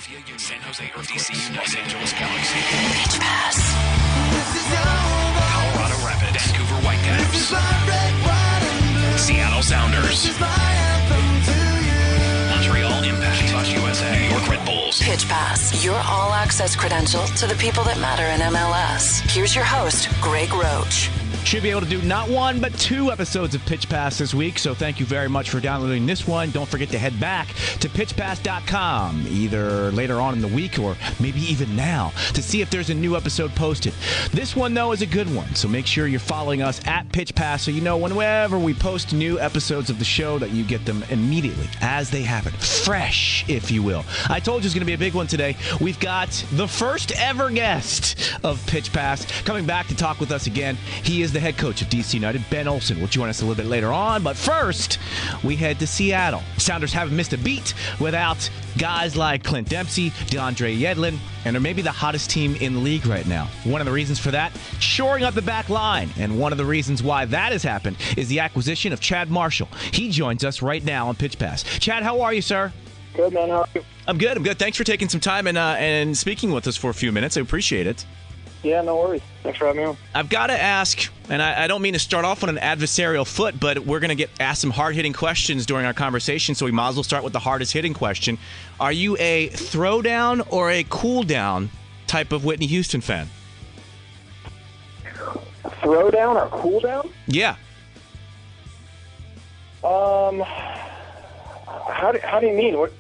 Philadelphia Union, San Jose or DC United, Los Angeles Galaxy, Pitch Pass, Colorado Rapids, Vancouver Whitecaps, Seattle Sounders, Montreal Impact, USA, York Red Bulls. Pitch Pass, your all-access credential to the people that matter in MLS. Here's your host, Greg Roach. Should be able to do not one, but two episodes of Pitch Pass this week, so thank you very much for downloading this one. Don't forget to head back to pitchpass.com, either later on in the week or maybe even now, to see if there's a new episode posted. This one, though, is a good one, so make sure you're following us at Pitch Pass so you know whenever we post new episodes of the show that you get them immediately as they happen. Fresh, if you will. I told you it's going to be a big one today. We've got the first ever guest of Pitch Pass coming back to talk with us again. He is the head coach of DC United, Ben Olsen, will join us a little bit later on. But first, we head to Seattle. Sounders haven't missed a beat without guys like Clint Dempsey, DeAndre Yedlin, and they're maybe the hottest team in the league right now. One of the reasons for that, shoring up the back line. And one of the reasons why that has happened is the acquisition of Chad Marshall. He joins us right now on Pitch Pass. Chad, how are you, sir? Good, man. How are you? I'm good. Thanks for taking some time and speaking with us for a few minutes. I appreciate it. Yeah, no worries. Thanks for having me on. I've got to ask, and I don't mean to start off on an adversarial foot, but we're going to get asked some hard-hitting questions during our conversation, so we might as well start with the hardest-hitting question. Are you a throwdown or a cool-down type of Whitney Houston fan? Throwdown or cool down? Yeah. How do you mean? What?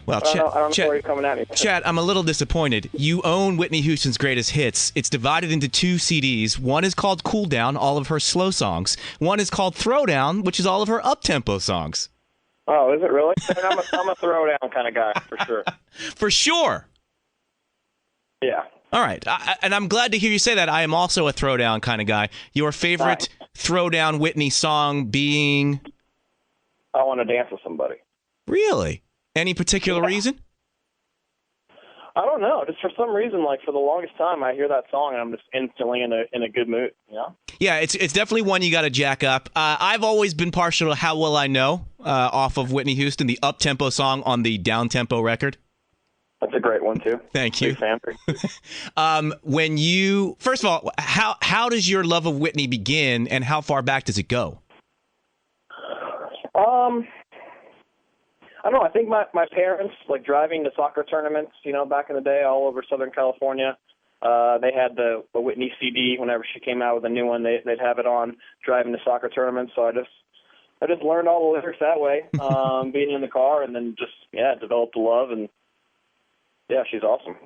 Well, I don't know where you're coming at me. Chad, I'm a little disappointed. You own Whitney Houston's greatest hits. It's divided into two CDs. One is called Cool Down, all of her slow songs. One is called Throwdown, which is all of her up-tempo songs. Oh, is it really? I'm a throwdown kind of guy, for sure. For sure. Yeah. All right. And I'm glad to hear you say that. I am also a throwdown kind of guy. Your favorite throwdown Whitney song being? I want to dance with somebody. Really? Any particular reason? I don't know. Just for some reason, like for the longest time, I hear that song and I'm just instantly in a good mood. You know? Yeah, it's definitely one you got to jack up. I've always been partial to How Will I Know off of Whitney Houston, the up-tempo song on the down-tempo record. That's a great one, too. Thank you. Big fan. When you, first of all, how does your love of Whitney begin and how far back does it go? I don't know. I think my parents, like driving to soccer tournaments, you know, back in the day all over Southern California, they had the Whitney CD. Whenever she came out with a new one, they'd have it on driving to soccer tournaments. So I just learned all the lyrics that way, being in the car, and then just developed a love. And yeah, she's awesome.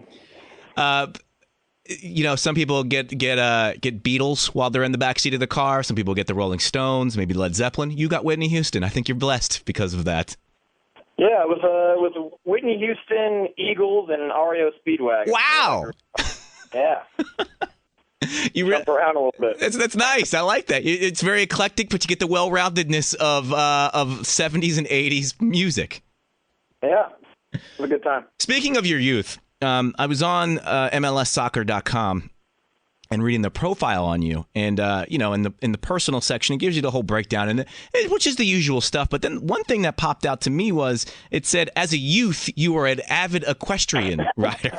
You know, some people get Beatles while they're in the backseat of the car. Some people get the Rolling Stones, maybe Led Zeppelin. You got Whitney Houston. I think you're blessed because of that. Yeah, it was Whitney Houston, Eagles, and an REO Speedwagon. Wow. Yeah. You jump around a little bit. That's nice. I like that. It's very eclectic, but you get the well-roundedness of 70s and 80s music. Yeah, it was a good time. Speaking of your youth, I was on MLSsoccer.com and reading the profile on you, and you know, in the personal section, it gives you the whole breakdown, which is the usual stuff. But then one thing that popped out to me was it said, as a youth, you were an avid equestrian rider.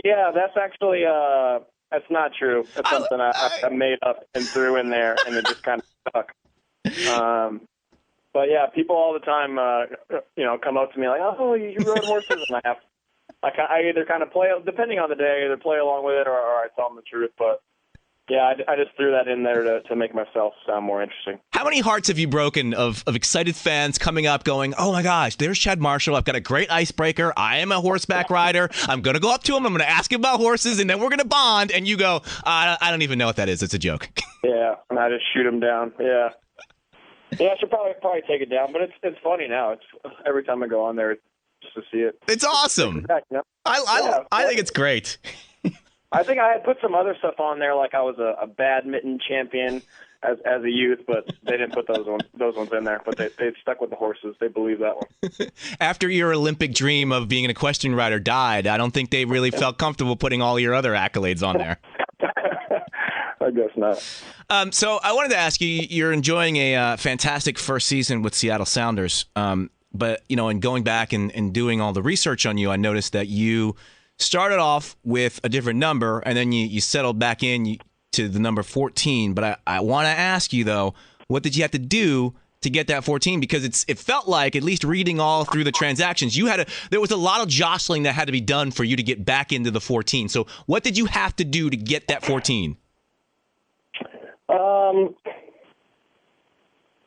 Yeah, that's actually that's not true. That's something I made up and threw in there, and it just kind of stuck. But yeah, people all the time, you know, come up to me like, "Oh, you rode horses," and I either kind of play, depending on the day, either play along with it or I tell them the truth. But yeah, I just threw that in there to make myself sound more interesting. How many hearts have you broken of excited fans coming up going, "Oh my gosh, there's Chad Marshall. I've got a great icebreaker. I am a horseback rider. I'm going to go up to him. I'm going to ask him about horses, and then we're going to bond." And you go, I don't even know what that is. It's a joke. Yeah, and I just shoot him down. Yeah. Yeah, I should probably take it down, but it's funny now. It's every time I go on there just to see it. It's awesome. You know? I think it's great. I think I had put some other stuff on there, like I was a badminton champion as a youth, but they didn't put those ones in there. But they stuck with the horses. They believe that one. After your Olympic dream of being an equestrian rider died, I don't think they really felt comfortable putting all your other accolades on there. I guess not. So I wanted to ask you, you're enjoying a fantastic first season with Seattle Sounders. But, in going back and doing all the research on you, I noticed that you started off with a different number, and then you settled back in to the number 14. But I want to ask you, though, what did you have to do to get that 14? Because it felt like, at least reading all through the transactions, there was a lot of jostling that had to be done for you to get back into the 14. So what did you have to do to get that 14?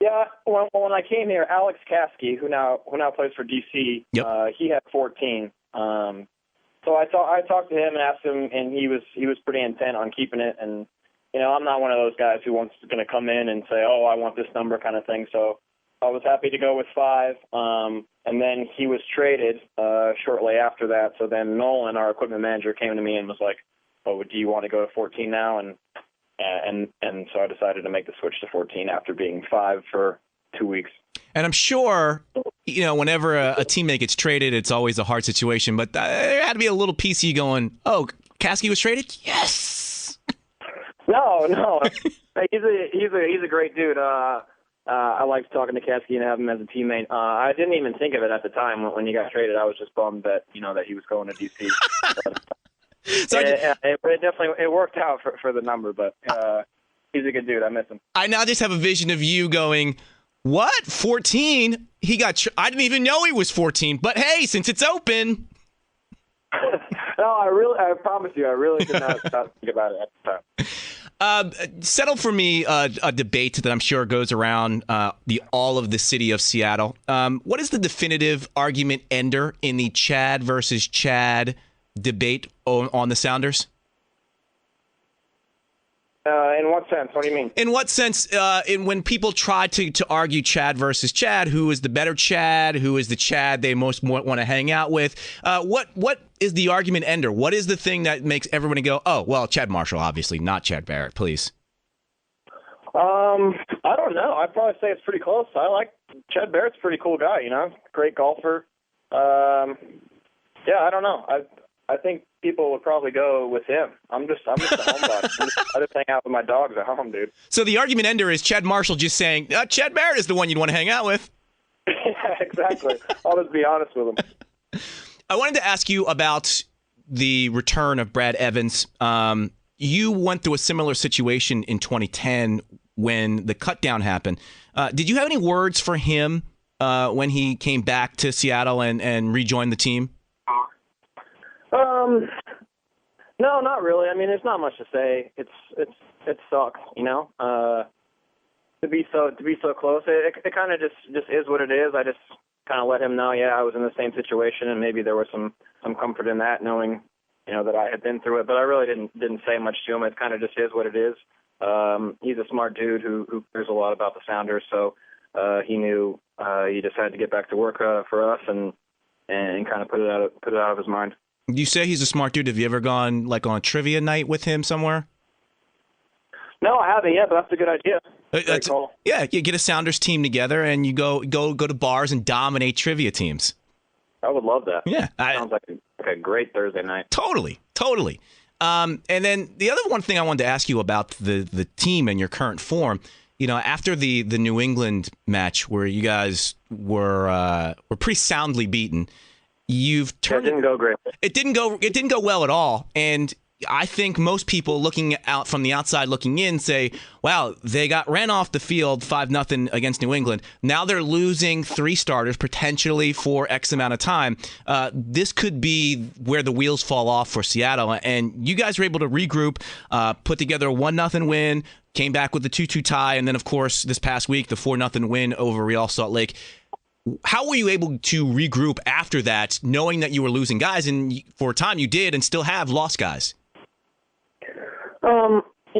Yeah, when I came here, Alex Kasky, who now plays for DC, Yep. he had 14. So I talked to him and asked him, and he was pretty intent on keeping it. And I'm not one of those guys who wants going to come in and say, oh, I want this number kind of thing. So I was happy to go with 5. And then he was traded shortly after that. So then Nolan, our equipment manager, came to me and was like, oh, do you want to go to 14 now? And so I decided to make the switch to 14 after being 5 for 2 weeks. And I'm sure, whenever a teammate gets traded, it's always a hard situation. But there had to be a little piece of you going, oh, Kasky was traded? Yes! No. He's a great dude. I liked talking to Kasky and have him as a teammate. I didn't even think of it at the time when he got traded. I was just bummed that that he was going to DC. So it definitely worked out for the number, but he's a good dude. I miss him. I now just have a vision of you going, what? 14? He got. I didn't even know he was 14. But hey, since it's open. No, I promise you, I really did not think about it at the time. Settle for me a debate that I'm sure goes around all of the city of Seattle. What is the definitive argument ender in the Chad versus Chad debate on the Sounders? In what sense? What do you mean? In what sense? When people try to argue Chad versus Chad, who is the better Chad? Who is the Chad they most want to hang out with? What is the argument ender? What is the thing that makes everybody go, oh, well, Chad Marshall, obviously, not Chad Barrett, please? I don't know. I'd probably say it's pretty close. I like Chad Barrett's a pretty cool guy, great golfer. Yeah, I don't know. I think people would probably go with him. I'm just a homebody. I just hang out with my dogs at home, dude. So the argument ender is Chad Marshall just saying, Chad Barrett is the one you'd want to hang out with. Yeah, exactly. I'll just be honest with him. I wanted to ask you about the return of Brad Evans. You went through a similar situation in 2010 when the cutdown happened. Did you have any words for him when he came back to Seattle and rejoined the team? No, not really. I mean, there's not much to say. It sucks, to be so close. It kind of just is what it is. I just kind of let him know, I was in the same situation, and maybe there was some comfort in that, knowing, that I had been through it. But I really didn't say much to him. It kind of just is what it is. He's a smart dude who cares a lot about the Sounders, so he knew he just had to get back to work for us and kind of put it out of his mind. You say he's a smart dude. Have you ever gone on a trivia night with him somewhere? No, I haven't yet, but that's a good idea. Very cool. Yeah, you get a Sounders team together and you go to bars and dominate trivia teams. I would love that. Yeah. Sounds like a great Thursday night. Totally. And then the other one thing I wanted to ask you about the team and your current form, after the New England match where you guys were pretty soundly beaten, you've turned. It didn't go great. It didn't go well at all. And I think most people looking out from the outside looking in say, wow, they ran off the field 5-0 against New England. Now they're losing 3 starters potentially for X amount of time. This could be where the wheels fall off for Seattle. And you guys were able to regroup, put together a 1-0 win, came back with the 2-2 tie. And then, of course, this past week, the 4-0 win over Real Salt Lake. How were you able to regroup after that, knowing that you were losing guys? And for a time you did and still have lost guys.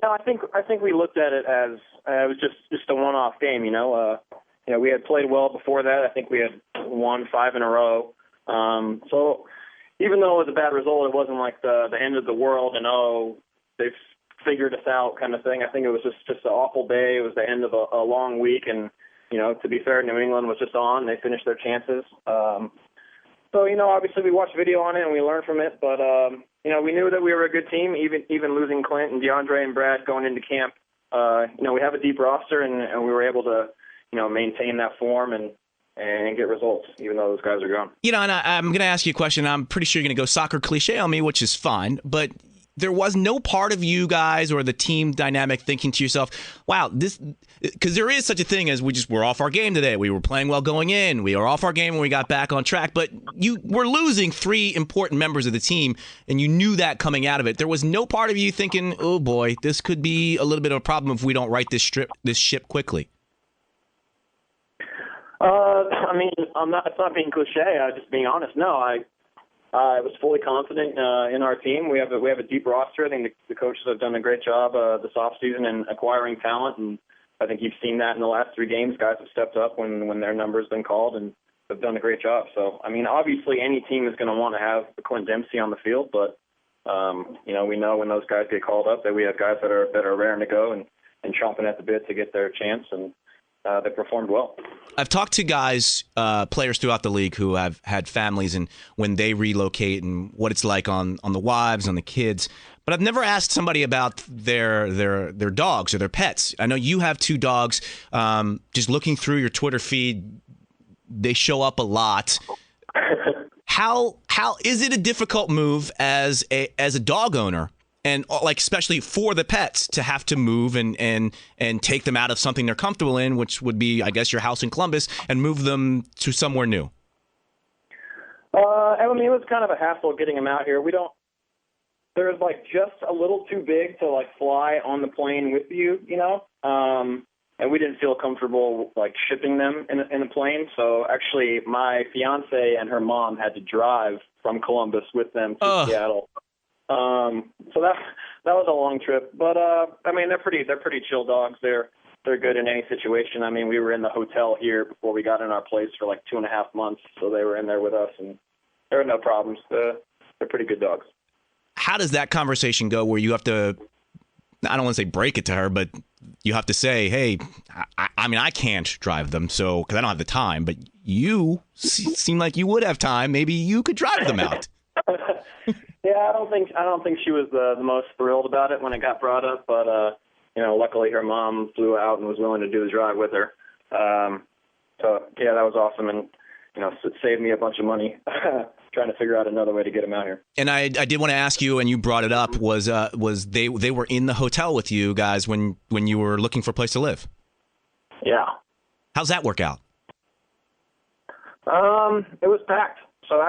I think we looked at it as it was just a one-off game. We had played well before that. I think we had won 5 in a row. So even though it was a bad result, it wasn't like the end of the world and they've figured us out kind of thing. I think it was just an awful day. It was the end of a long week, and to be fair, New England was just on. They finished their chances. So obviously we watched video on it and we learned from it, but we knew that we were a good team, even losing Clint and DeAndre and Brad going into camp. We have a deep roster, and we were able to, maintain that form and and get results, even though those guys are gone. And I'm going to ask you a question. I'm pretty sure you're going to go soccer cliche on me, which is fine, but there was no part of you guys or the team dynamic thinking to yourself, wow, this, because there is such a thing as we're off our game today. We were playing well going in. We were off our game when we got back on track, but you were losing 3 important members of the team, and you knew that coming out of it. There was no part of you thinking, oh boy, this could be a little bit of a problem if we don't right this ship quickly. I mean, it's not being cliche. I'm just being honest. No, I was fully confident in our team. We have a deep roster. I think the coaches have done a great job this offseason in acquiring talent, and I think you've seen that in the last 3 games. Guys have stepped up when their number's been called and have done a great job. So, I mean, obviously any team is going to want to have Clint Dempsey on the field, but we know when those guys get called up that we have guys that are raring to go and chomping at the bit to get their chance, and they performed well. I've talked to guys, players throughout the league who have had families and when they relocate and what it's like on the wives, on the kids. But I've never asked somebody about their dogs or their pets. I know you have 2 dogs. Just looking through your Twitter feed, they show up a lot. How is it a difficult move as a dog owner? And like especially for the pets to have to move and take them out of something they're comfortable in, which would be, I guess, your house in Columbus, and move them to somewhere new. I mean, it was kind of a hassle getting them out here. They're like just a little too big to like fly on the plane with you, and we didn't feel comfortable like shipping them in a plane. So actually, my fiance and her mom had to drive from Columbus with them to Seattle. So that was a long trip, but I mean they're pretty chill dogs. They're good in any situation. I mean, we were in the hotel here before we got in our place for like 2.5 months, so they were in there with us, and there were no problems. They're pretty good dogs. How does that conversation go? Where you have to, I don't want to say break it to her, but you have to say, hey, I mean I can't drive them, so because I don't have the time, but you seem like you would have time. Maybe you could drive them out. Yeah, I don't think she was the most thrilled about it when it got brought up, but luckily her mom flew out and was willing to do the drive with her. So yeah, that was awesome, and it saved me a bunch of money trying to figure out another way to get them out here. And I did want to ask you, and you brought it up, was they were in the hotel with you guys when you were looking for a place to live? Yeah. How's that work out? It was packed. So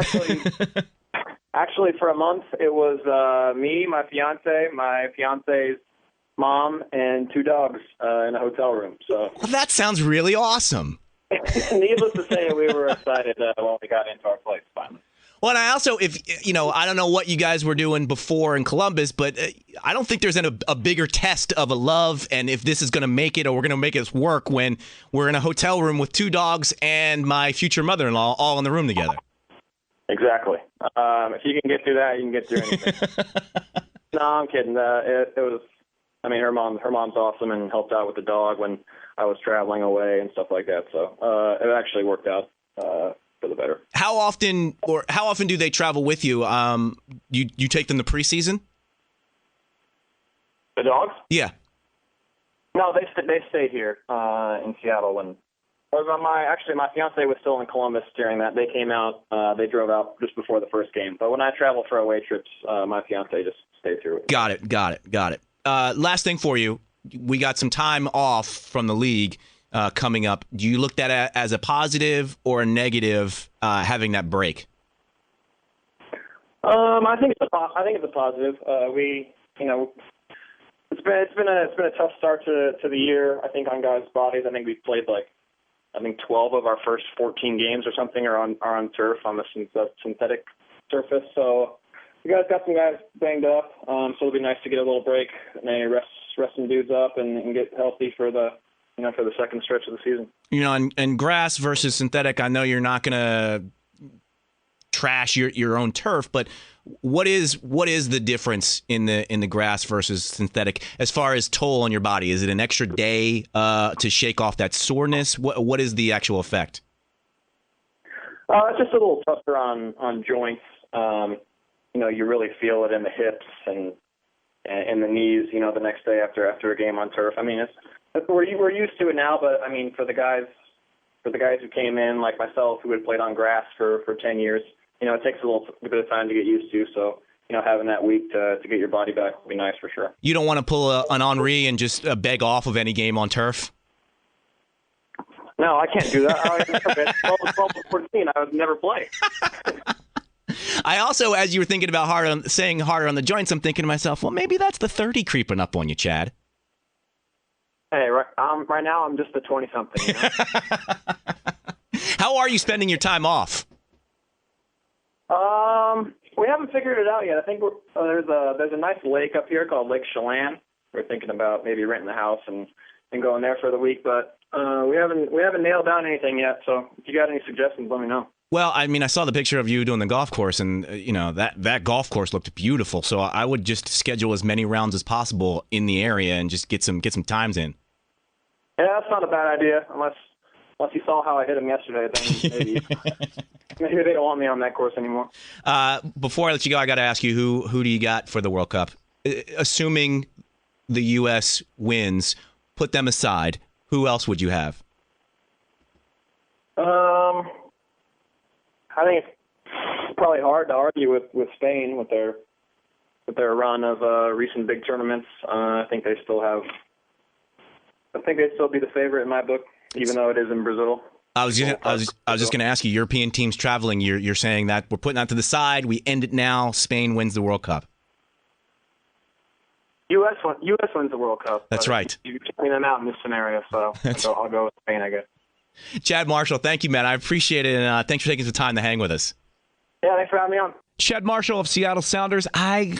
actually, for a month, it was me, my fiance's mom, and 2 dogs in a hotel room. So well, that sounds really awesome. Needless to say, we were excited when we got into our place finally. Well, and I also, I don't know what you guys were doing before in Columbus, but I don't think there's a bigger test of a love and if this is going to make it or we're going to make this work when we're in a hotel room with 2 dogs and my future mother-in-law all in the room together. Exactly. If you can get through that, you can get through anything. No, I'm kidding. It was. I mean, her mom's awesome and helped out with the dog when I was traveling away and stuff like that. So it actually worked out for the better. How often do they travel with you? You take them to preseason? The dogs? Yeah. No, they stayed here in Seattle when. My fiance was still in Columbus during that. They came out. They drove out just before the first game. But when I travel for away trips, my fiance just stayed through it. Got it. Last thing for you. We got some time off from the league coming up. Do you look at it as a positive or a negative having that break? I think it's a positive. It's been a tough start to the year. I think on guys' bodies. I think we've played 12 of our first 14 games or something are on turf on the synthetic surface. So you guys got some guys banged up. So it'll be nice to get a little break and maybe rest some dudes up and get healthy for the second stretch of the season. And grass versus synthetic. I know you're not going to trash your own turf, but what is the difference in the grass versus synthetic as far as toll on your body? Is it an extra day to shake off that soreness? What is the actual effect? It's just a little tougher on joints. You really feel it in the hips and the knees. The next day after a game on turf. I mean, we're used to it now, but I mean, for the guys for the guys who came in, like myself, who had played on grass for 10 years, it takes a little bit of time to get used to. So, having that week to get your body back will be nice for sure. You don't want to pull an Henri and just beg off of any game on turf? No, I can't do that. I was never been 12 to 14. I would never play. I also, as you were thinking about saying harder on the joints, I'm thinking to myself, well, maybe that's the 30 creeping up on you, Chad. Hey, right now I'm just a 20-something. How are you spending your time off? We haven't figured it out yet. I think there's a nice lake up here called Lake Chelan. We're thinking about maybe renting the house and going there for the week, but we haven't nailed down anything yet. So if you got any suggestions, let me know. Well, I mean, I saw the picture of you doing the golf course, and that golf course looked beautiful. So I would just schedule as many rounds as possible in the area and just get some times in. Yeah, that's not a bad idea, unless you saw how I hit him yesterday. Then maybe they don't want me on that course anymore. Before I let you go, I got to ask you who do you got for the World Cup? Assuming the U.S. wins, put them aside. Who else would you have? I think it's probably hard to argue with Spain with their run of recent big tournaments. I think they'd still be the favorite in my book, even though it is in Brazil. I was just going to ask you, European teams traveling, you're saying that we're putting that to the side, we end it now, Spain wins the World Cup. U.S. wins the World Cup. That's right. You're taking them out in this scenario, so I'll go with Spain, I guess. Chad Marshall, thank you, man. I appreciate it, and thanks for taking some time to hang with us. Yeah, thanks for having me on. Chad Marshall of Seattle Sounders. I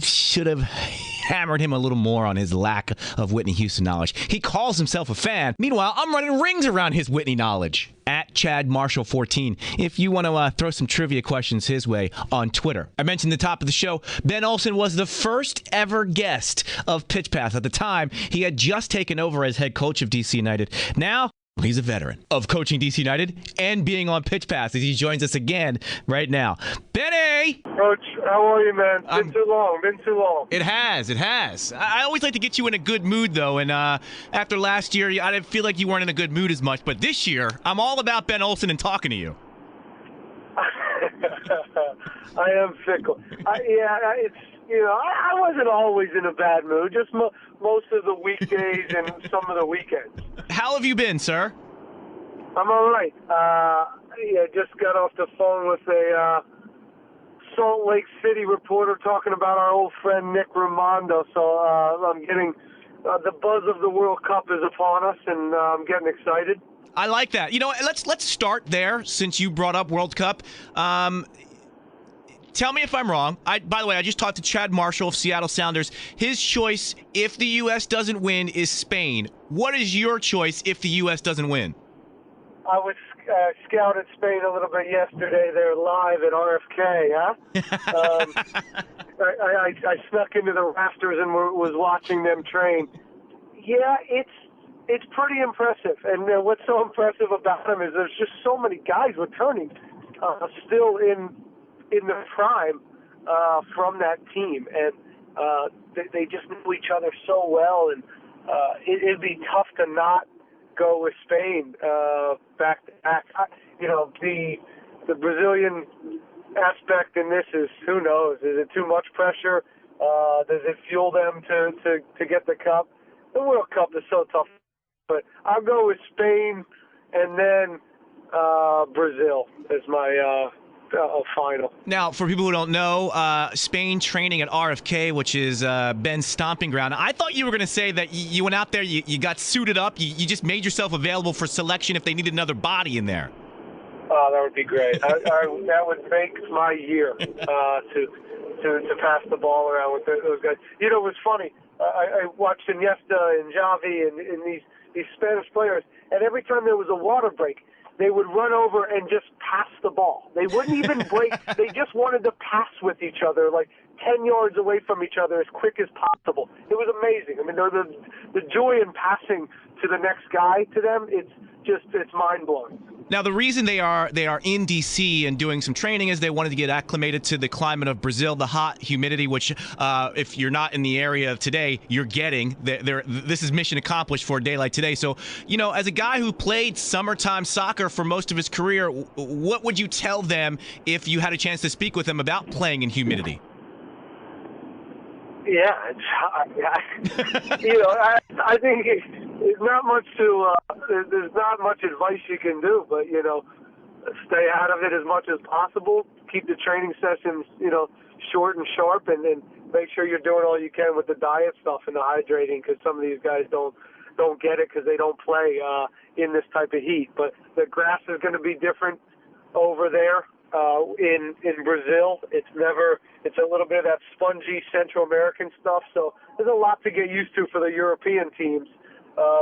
should have hammered him a little more on his lack of Whitney Houston knowledge. He calls himself a fan. Meanwhile, I'm running rings around his Whitney knowledge. At Chad Marshall 14, if you want to throw some trivia questions his way on Twitter. I mentioned at the top of the show, Ben Olsen was the first ever guest of Pitch Pass. At the time, he had just taken over as head coach of DC United. Now, he's a veteran of coaching DC United and being on Pitch Pass as he joins us again right now. Benny! Coach, how are you, man? Been too long. It has. I always like to get you in a good mood, though, and after last year, I didn't feel like you weren't in a good mood as much, but this year, I'm all about Ben Olsen and talking to you. I am fickle. I wasn't always in a bad mood, just most of the weekdays and some of the weekends. How have you been, sir? I'm all right. Just got off the phone with a Salt Lake City reporter talking about our old friend Nick Raimondo. So I'm getting the buzz of the World Cup is upon us, and I'm getting excited. I like that. Let's start there since you brought up World Cup. Tell me if I'm wrong. By the way, I just talked to Chad Marshall of Seattle Sounders. His choice, if the U.S. doesn't win, is Spain. What is your choice if the U.S. doesn't win? I was scouted Spain a little bit yesterday. They're live at RFK, huh? I snuck into the rafters and was watching them train. Yeah, it's pretty impressive. And what's so impressive about them is there's just so many guys returning still in the prime from that team, and they just know each other so well, and it'd be tough to not go with Spain back to back. The Brazilian aspect in this is, who knows? Is it too much pressure? Does it fuel them to get the cup? The World Cup is so tough, but I'll go with Spain and then Brazil as my final. Now, for people who don't know, Spain training at RFK, which is Ben's stomping ground. I thought you were going to say that you went out there, you got suited up, you just made yourself available for selection if they needed another body in there. Oh, that would be great. That would make my year to pass the ball around with those guys. It was funny. I watched Iniesta and Xavi and these Spanish players, and every time there was a water break, they would run over and just pass the ball. They wouldn't even break. They just wanted to pass with each other, like 10 yards away from each other as quick as possible. It was amazing. I mean, the joy in passing to the next guy to them, it's mind-blowing. Now, the reason they are in D.C. and doing some training is they wanted to get acclimated to the climate of Brazil, the hot humidity, which if you're not in the area today, you're getting. This is mission accomplished for a day like today. So, as a guy who played summertime soccer for most of his career, what would you tell them if you had a chance to speak with them about playing in humidity? Yeah, it's hot. I think it's not much there's not much advice you can do, but, stay out of it as much as possible. Keep the training sessions, short and sharp, and then make sure you're doing all you can with the diet stuff and the hydrating, because some of these guys don't get it because they don't play in this type of heat. But the grass is going to be different over there. In Brazil, it's a little bit of that spongy Central American stuff, so there's a lot to get used to for the European teams,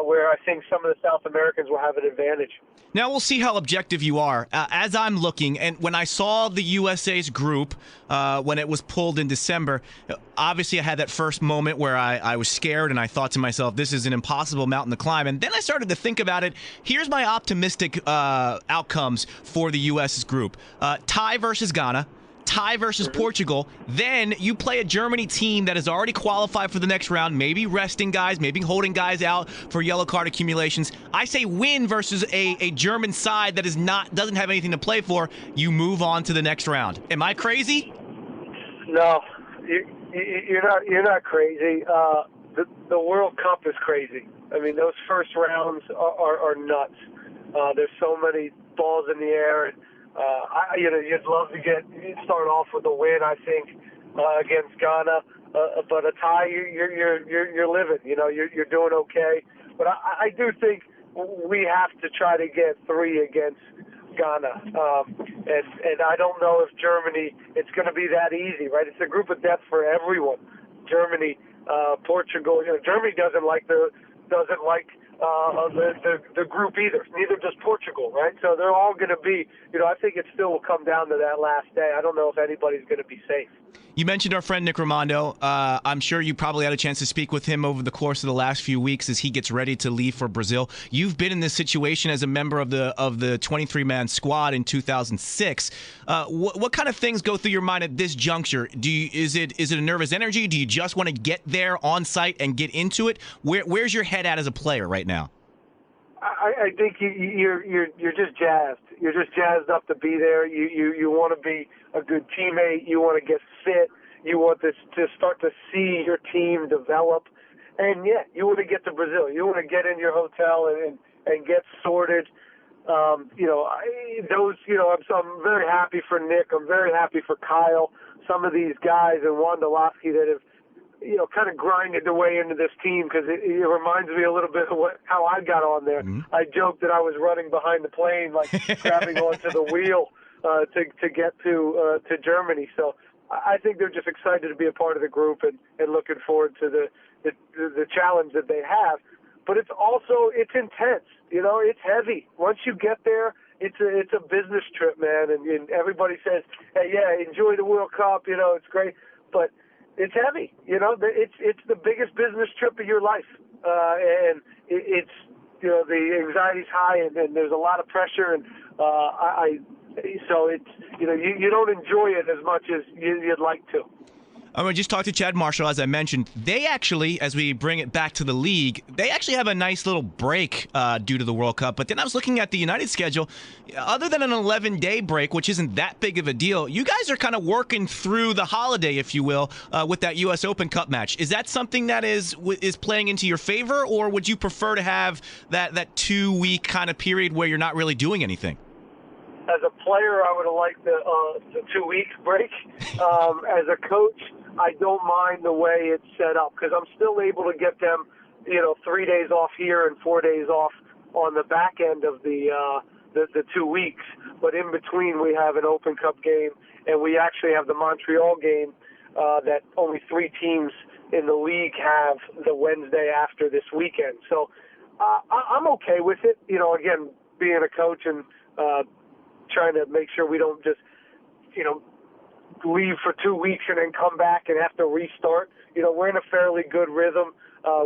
where I think some of the South Americans will have an advantage. Now we'll see how objective you are. As I'm looking, and when I saw the USA's group when it was pulled in December, obviously I had that first moment where I was scared and I thought to myself, this is an impossible mountain to climb. And then I started to think about it. Here's my optimistic outcomes for the US's group. Tie versus Ghana. Tie versus Portugal. Then you play a Germany team that has already qualified for the next round, maybe resting guys, maybe holding guys out for yellow card accumulations. I say win versus a German side that doesn't have anything to play for. You move on to the next round. Am I crazy? No, you're not crazy. The World Cup is crazy. I mean, those first rounds are nuts. There's so many balls in the air. You'd love to start off with a win, I think, against Ghana, but a tie, you're living. You're doing okay. But I do think we have to try to get 3 against Ghana, and I don't know if Germany, it's going to be that easy, right? It's a group of death for everyone. Germany, Portugal. Germany doesn't like the group either. Neither does Portugal, right? So they're all going to be, I think it still will come down to that last day. I don't know if anybody's going to be safe. You mentioned our friend Nick Raimondo. I'm sure you probably had a chance to speak with him over the course of the last few weeks as he gets ready to leave for Brazil. You've been in this situation as a member of the 23-man squad in 2006. What kind of things go through your mind at this juncture? Is it a nervous energy? Do you just want to get there on site and get into it? Where's your head at as a player right now? I think you're just jazzed. You're just jazzed up to be there. You want to be a good teammate. You want to get fit. You want to start to see your team develop. And yeah, you want to get to Brazil. You want to get in your hotel and get sorted. I'm very happy for Nick. I'm very happy for Kyle. Some of these guys and Wondolowski that have, kind of grinded their way into this team, because it reminds me a little bit of how I got on there. Mm-hmm. I joked that I was running behind the plane, like grabbing onto the wheel to get to Germany. So I think they're just excited to be a part of the group and looking forward to the challenge that they have. But it's intense. It's heavy. Once you get there, it's a business trip, man. And everybody says, hey, yeah, enjoy the World Cup. It's great, but it's heavy. It's the biggest business trip of your life, and it's the anxiety's high, and there's a lot of pressure, and so it's you don't enjoy it as much as you'd like to. I'm going to just talk to Chad Marshall, as I mentioned. They actually, as we bring it back to the league, they actually have a nice little break due to the World Cup. But then I was looking at the United schedule. Other than an 11-day break, which isn't that big of a deal, you guys are kind of working through the holiday, if you will, with that U.S. Open Cup match. Is that something that is playing into your favor, or would you prefer to have that 2-week kind of period where you're not really doing anything? As a player, I would have liked the 2-week break. As a coach, I don't mind the way it's set up, because I'm still able to get them, 3 days off here and 4 days off on the back end of the 2 weeks. But in between, we have an Open Cup game, and we actually have the Montreal game that only 3 teams in the league have the Wednesday after this weekend. So I'm okay with it. Again, being a coach and trying to make sure we don't just, leave for 2 weeks and then come back and have to restart. We're in a fairly good rhythm.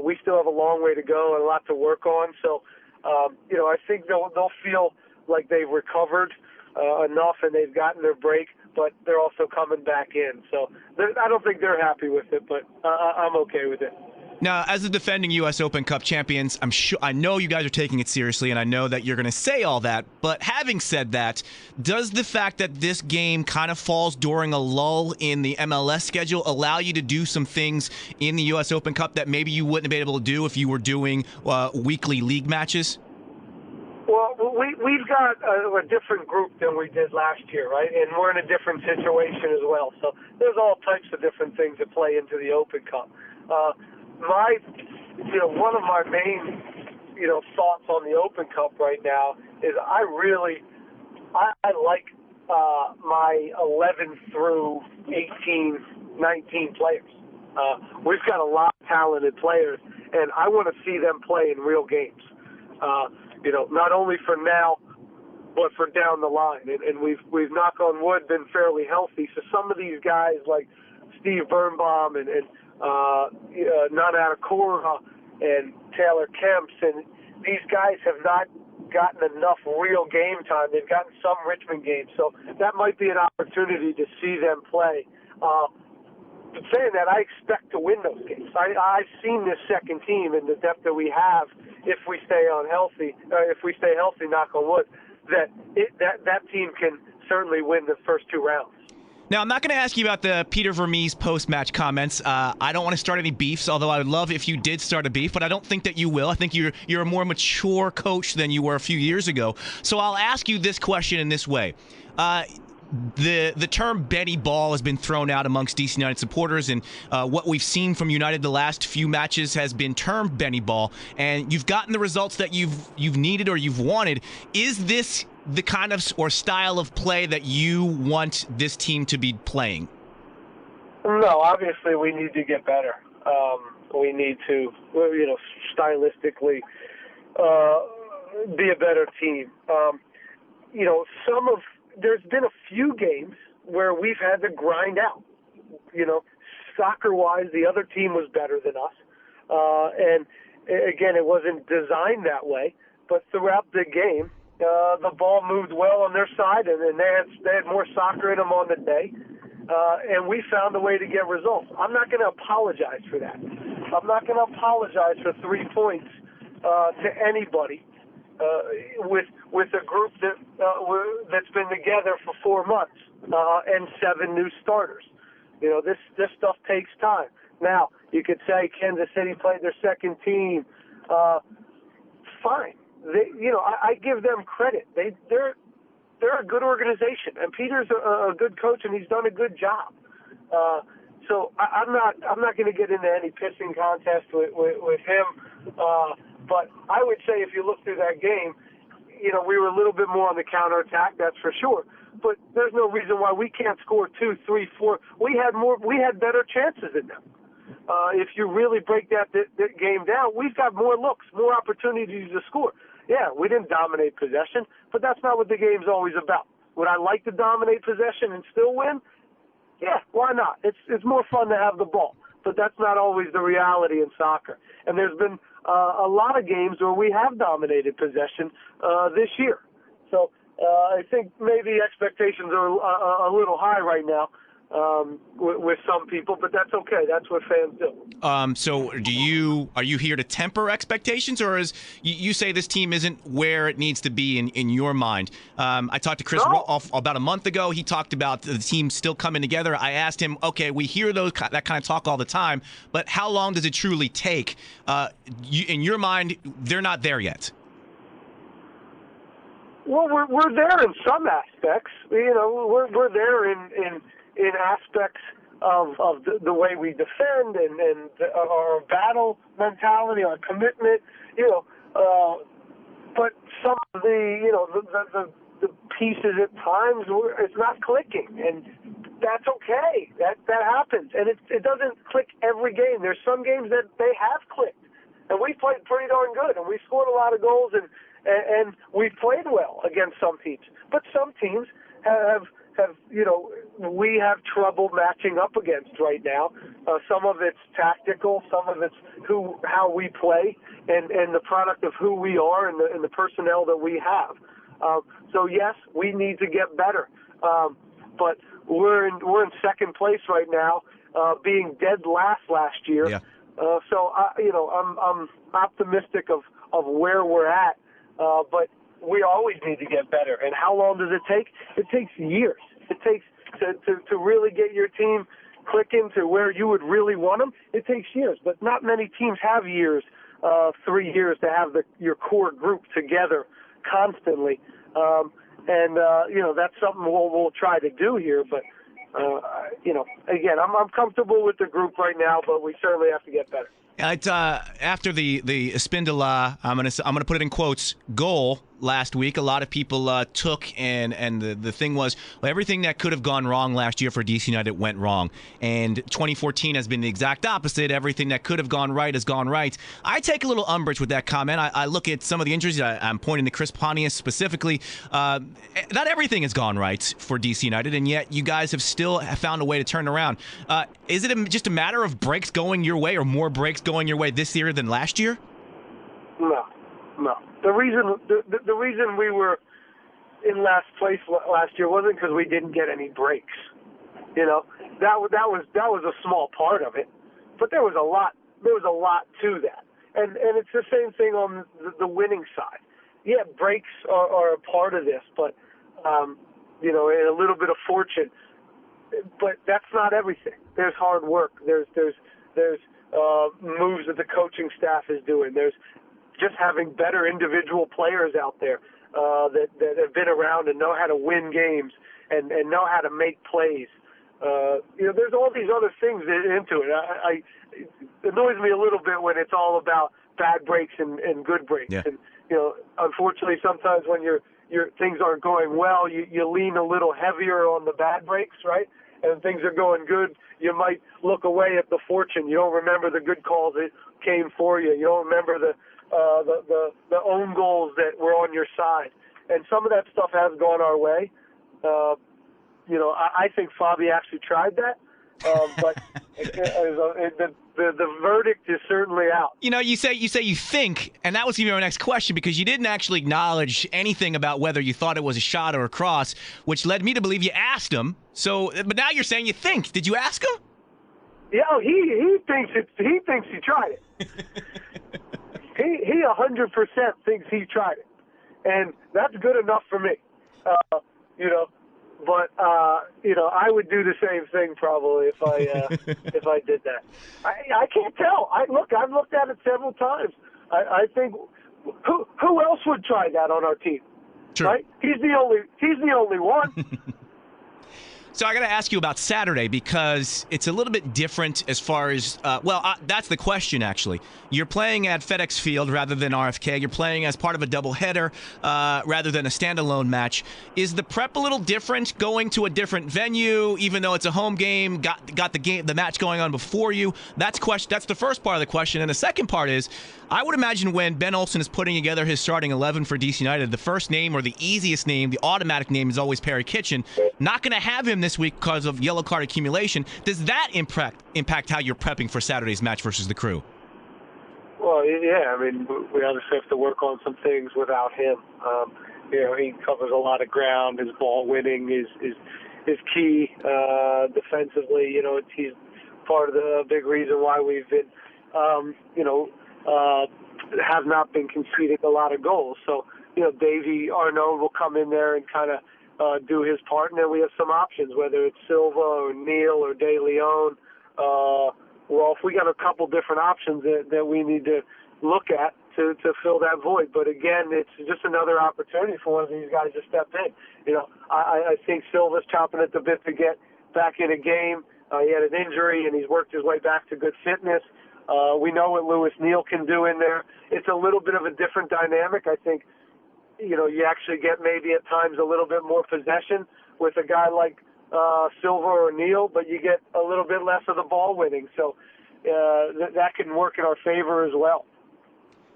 We still have a long way to go and a lot to work on. So, I think they'll feel like they've recovered enough and they've gotten their break, but they're also coming back in. So I don't think they're happy with it, but I'm okay with it. Now, as the defending U.S. Open Cup champions, I know you guys are taking it seriously, and I know that you're going to say all that. But having said that, does the fact that this game kind of falls during a lull in the MLS schedule allow you to do some things in the U.S. Open Cup that maybe you wouldn't have been able to do if you were doing weekly league matches? Well, we've got a different group than we did last year, right? And we're in a different situation as well. So there's all types of different things that play into the Open Cup. One of my main, thoughts on the Open Cup right now is I like my 11 through 18, 19 players. We've got a lot of talented players, and I want to see them play in real games. Not only for now, but for down the line. And we've knock on wood, been fairly healthy. So some of these guys like Steve Birnbaum and Nana Akora and Taylor Kemps, and these guys have not gotten enough real game time. They've gotten some Richmond games, so that might be an opportunity to see them play. But saying that, I expect to win those games. I've seen this second team and the depth that we have. If we stay healthy, knock on wood, that team can certainly win the first two rounds. Now, I'm not going to ask you about the Peter Vermees post-match comments. I don't want to start any beefs, although I would love if you did start a beef, but I don't think that you will. I think you're a more mature coach than you were a few years ago. So I'll ask you this question in this way. The term Benny Ball has been thrown out amongst DC United supporters, and what we've seen from United the last few matches has been termed Benny Ball, and you've gotten the results that you've needed or you've wanted. Is this the kind of or style of play that you want this team to be playing? No, obviously we need to get better. We need to, stylistically be a better team. There's been a few games where we've had to grind out. Soccer-wise, the other team was better than us. And, again, it wasn't designed that way. But throughout the game, the ball moved well on their side, and they had more soccer in them on the day. And we found a way to get results. I'm not going to apologize for that. I'm not going to apologize for 3 points to anybody. With a group that's been together for 4 months and 7 new starters. This stuff takes time. Now, you could say Kansas City played their second team. Fine. I give them credit. They're a good organization, and Peter's a good coach, and he's done a good job. So I'm not going to get into any pissing contest with him. But I would say if you look through that game, we were a little bit more on the counterattack, that's for sure. But there's no reason why we can't score 2, 3, 4. We had better chances than them. If you really break that game down, we've got more looks, more opportunities to score. Yeah, we didn't dominate possession, but that's not what the game's always about. Would I like to dominate possession and still win? Yeah, why not? It's more fun to have the ball, but that's not always the reality in soccer. And there's been a lot of games where we have dominated possession this year. So I think maybe expectations are a little high right now with some people, but that's okay. That's what fans do. So are you here to temper expectations, or is you say this team isn't where it needs to be in your mind? I talked to Chris Rolfe about a month ago. He talked about the team still coming together. I asked him, okay, we hear that kind of talk all the time, but how long does it truly take? In your mind, they're not there yet. Well, we're there in some aspects. We're there in aspects of the way we defend and our battle mentality, our commitment, but some of the pieces at times it's not clicking, and that's okay. That happens, and it doesn't click every game. There's some games that they have clicked, and we played pretty darn good, and we scored a lot of goals, and we've played well against some teams. But some teams have we have trouble matching up against right now. Some of it's tactical, some of it's how we play, and the product of who we are and the personnel that we have. So yes, we need to get better. But we're in second place right now, being dead last year. Yeah. So I'm optimistic of where we're at, but we always need to get better. And how long does it take? It takes years. It takes to really get your team clicking to where you would really want them. It takes years, but not many teams have years, 3 years to have your core group together constantly. That's something we'll try to do here. But again, I'm comfortable with the group right now, but we certainly have to get better. After the Spindola, I'm gonna put it in quotes, goal last week, a lot of people took and the thing was, well, everything that could have gone wrong last year for DC United went wrong, and 2014 has been the exact opposite. Everything that could have gone right has gone right. I take a little umbrage with that comment. I look at some of the injuries. I'm pointing to Chris Pontius specifically. Not everything has gone right for DC United, and yet you guys have still found a way to turn around. Is it just a matter of breaks going your way, or more breaks going your way this year than last year? No. The reason we were in last place last year wasn't because we didn't get any breaks. That was a small part of it, but there was a lot to that, and it's the same thing on the winning side. Yeah, breaks are a part of this, but and a little bit of fortune, but that's not everything. There's hard work. There's moves that the coaching staff is doing. There's just having better individual players out there that have been around and know how to win games and know how to make plays. There's all these other things into it. It annoys me a little bit when it's all about bad breaks and good breaks. Yeah. And unfortunately, sometimes when your things aren't going well, you lean a little heavier on the bad breaks, right? And things are going good, you might look away at the fortune. You don't remember the good calls that came for you. You don't remember the own goals that were on your side. And some of that stuff has gone our way. I think Fabi actually tried that, but the verdict is certainly out. You say you think, and that was going to be my next question, because you didn't actually acknowledge anything about whether you thought it was a shot or a cross, which led me to believe you asked him. So, but now you're saying you think. Did you ask him? Yeah, he thinks he tried it. He 100% thinks he tried it, and that's good enough for me. But I would do the same thing probably if I did that. I can't tell. I've looked at it several times. I think who else would try that on our team? True. Right? He's the only one. So I got to ask you about Saturday, because it's a little bit different as far as, that's the question, actually. You're playing at FedEx Field rather than RFK. You're playing as part of a doubleheader rather than a standalone match. Is the prep a little different going to a different venue, even though it's a home game, got the match going on before you? That's the first part of the question. And the second part is, I would imagine when Ben Olsen is putting together his starting 11 for DC United, the first name or the easiest name, the automatic name, is always Perry Kitchen. Not going to have him this week because of yellow card accumulation. Does that impact how you're prepping for Saturday's match versus the Crew? Well, yeah. I mean, we obviously have to work on some things without him. He covers a lot of ground. His ball winning is key defensively. He's part of the big reason why we've been, have not been conceding a lot of goals. So, Davey Arnaud will come in there and kind of do his part, and then we have some options, whether it's Silva or Neal or De Leon. Rolf, we got a couple different options that we need to look at to fill that void. But again, it's just another opportunity for one of these guys to step in. I think Silva's chomping at the bit to get back in a game. He had an injury, and he's worked his way back to good fitness. We know what Lewis Neal can do in there. It's a little bit of a different dynamic. I think, you actually get maybe at times a little bit more possession with a guy like Silva or Neal, but you get a little bit less of the ball winning. So that can work in our favor as well.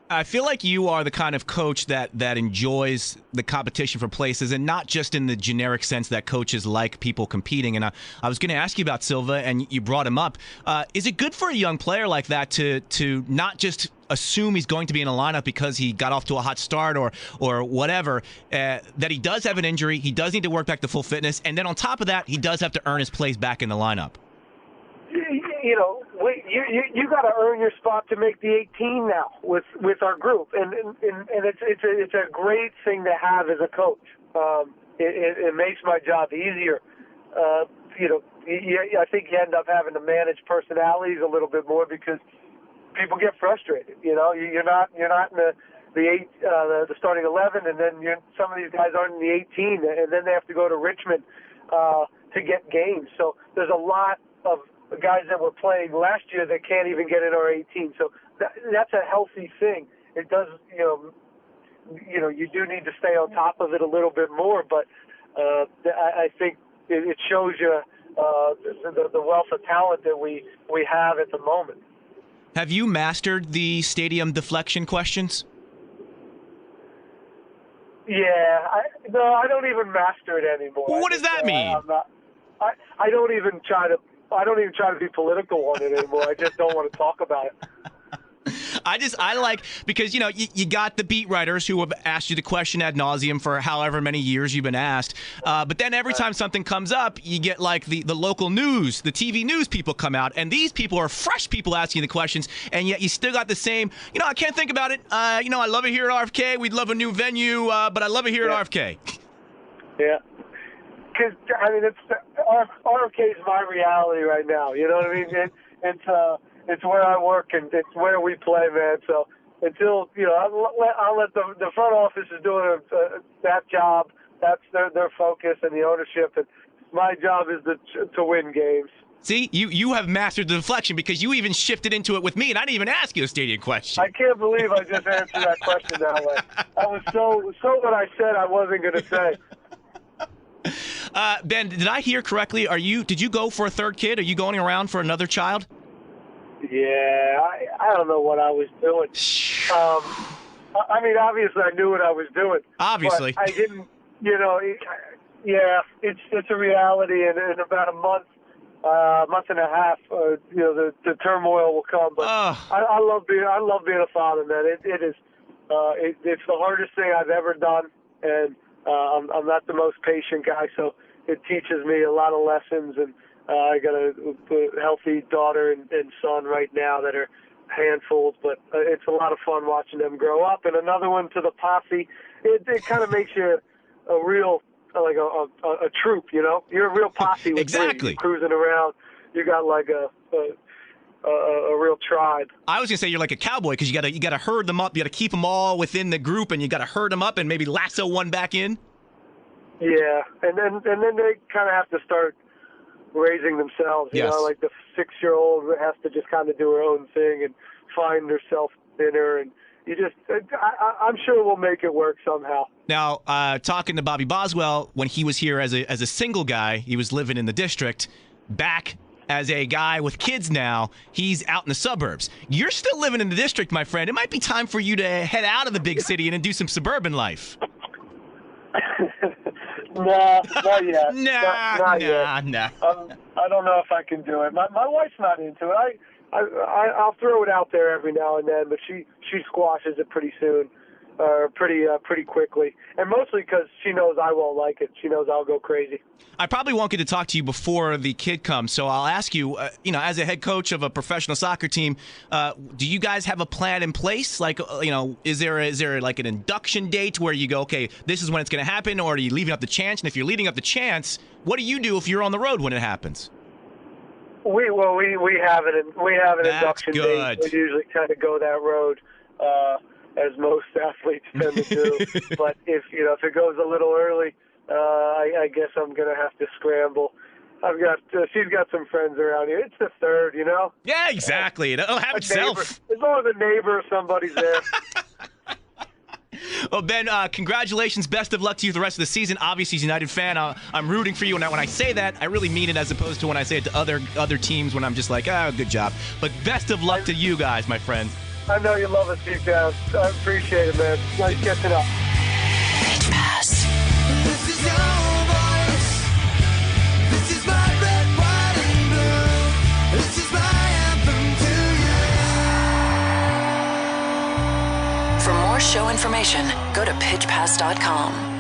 I feel like you are the kind of coach that enjoys the competition for places, and not just in the generic sense that coaches like people competing. And I was going to ask you about Silva, and you brought him up. Is it good for a young player like that to not just assume he's going to be in a lineup because he got off to a hot start or whatever, that he does have an injury, he does need to work back to full fitness, and then on top of that, he does have to earn his place back in the lineup. You got to earn your spot to make the 18 now with our group, and it's a great thing to have as a coach. It makes my job easier. I think you end up having to manage personalities a little bit more because people get frustrated. You're not in the starting 11, and then some of these guys aren't in the 18, and then they have to go to Richmond to get games. So there's a lot of guys that were playing last year that can't even get in our 18. So that's a healthy thing. It does, you do need to stay on top of it a little bit more, but I think it shows you the wealth of talent that we have at the moment. Have you mastered the stadium deflection questions? Yeah, I don't even master it anymore. Well, what does that mean? I don't even try to be political on it anymore. I just don't want to talk about it. I like, because, you got the beat writers who have asked you the question ad nauseum for however many years you've been asked. But then every time something comes up, you get like the local news, the TV news people come out, and these people are fresh people asking the questions, and yet you still got the same, I can't think about it. I love it here at RFK. We'd love a new venue, but I love it here at RFK. Yeah. Because, RFK is my reality right now. You know what I mean? It's where I work and it's where we play, man. So until I'll let the front office is doing that job. That's their focus and the ownership. And my job is to win games. See, you have mastered the deflection because you even shifted into it with me, and I didn't even ask you a stadium question. I can't believe I just answered that question that way. I was so what I said I wasn't going to say. Ben, did I hear correctly? Did you go for a third kid? Are you going around for another child? Yeah, I don't know what I was doing. I mean, obviously I knew what I was doing. Obviously. But I didn't, yeah, it's a reality, and in about a month and a half, the turmoil will come. But I love being a father, man. It's the hardest thing I've ever done, and I'm not the most patient guy, so it teaches me a lot of lessons. And I got a healthy daughter and son right now that are handfuls, but it's a lot of fun watching them grow up. And another one to the posse. It kind of makes you a real, like a troop, You're a real posse with exactly. Cruising around. You got like a real tribe. I was gonna say you're like a cowboy because you gotta herd them up. You gotta keep them all within the group, and you gotta herd them up and maybe lasso one back in. Yeah, and then they kind of have to start raising themselves. Yes. Like the 6-year-old has to just kind of do her own thing and find herself dinner, and I'm sure we'll make it work somehow. Now, talking to Bobby Boswell when he was here as a single guy, he was living in the district. Back as a guy with kids now, he's out in the suburbs. You're still living in the district, my friend. It might be time for you to head out of the big city and do some suburban life. Nah, not yet. Nah. I don't know if I can do it. My wife's not into it. I'll throw it out there every now and then, but she squashes it pretty soon, pretty quickly, and mostly because she knows I won't like it. She knows I'll go crazy. I probably won't get to talk to you before the kid comes, so I'll ask you, as a head coach of a professional soccer team, do you guys have a plan in place? Like, is there like an induction date where you go, okay, this is when it's going to happen, or are you leaving up the chance? And if you're leaving up the chance, what do you do if you're on the road when it happens? We have an induction good. date. We usually kind of go that road, as most athletes tend to do. But if it goes a little early, I guess I'm gonna have to scramble. She's got some friends around here. It's the 3rd, Yeah, exactly. It'll have itself. As long as a neighbor or somebody's there. Well, Ben, congratulations. Best of luck to you the rest of the season. Obviously, as a United fan, I'm rooting for you. And when I say that, I really mean it, as opposed to when I say it to other teams when I'm just like, good job. But best of luck to you guys, my friends. I know you love us deep down. I appreciate it, man. Nice catching up. Pitch Pass. This is your voice. This is my red, white, and blue. This is my anthem to you. For more show information, go to pitchpass.com.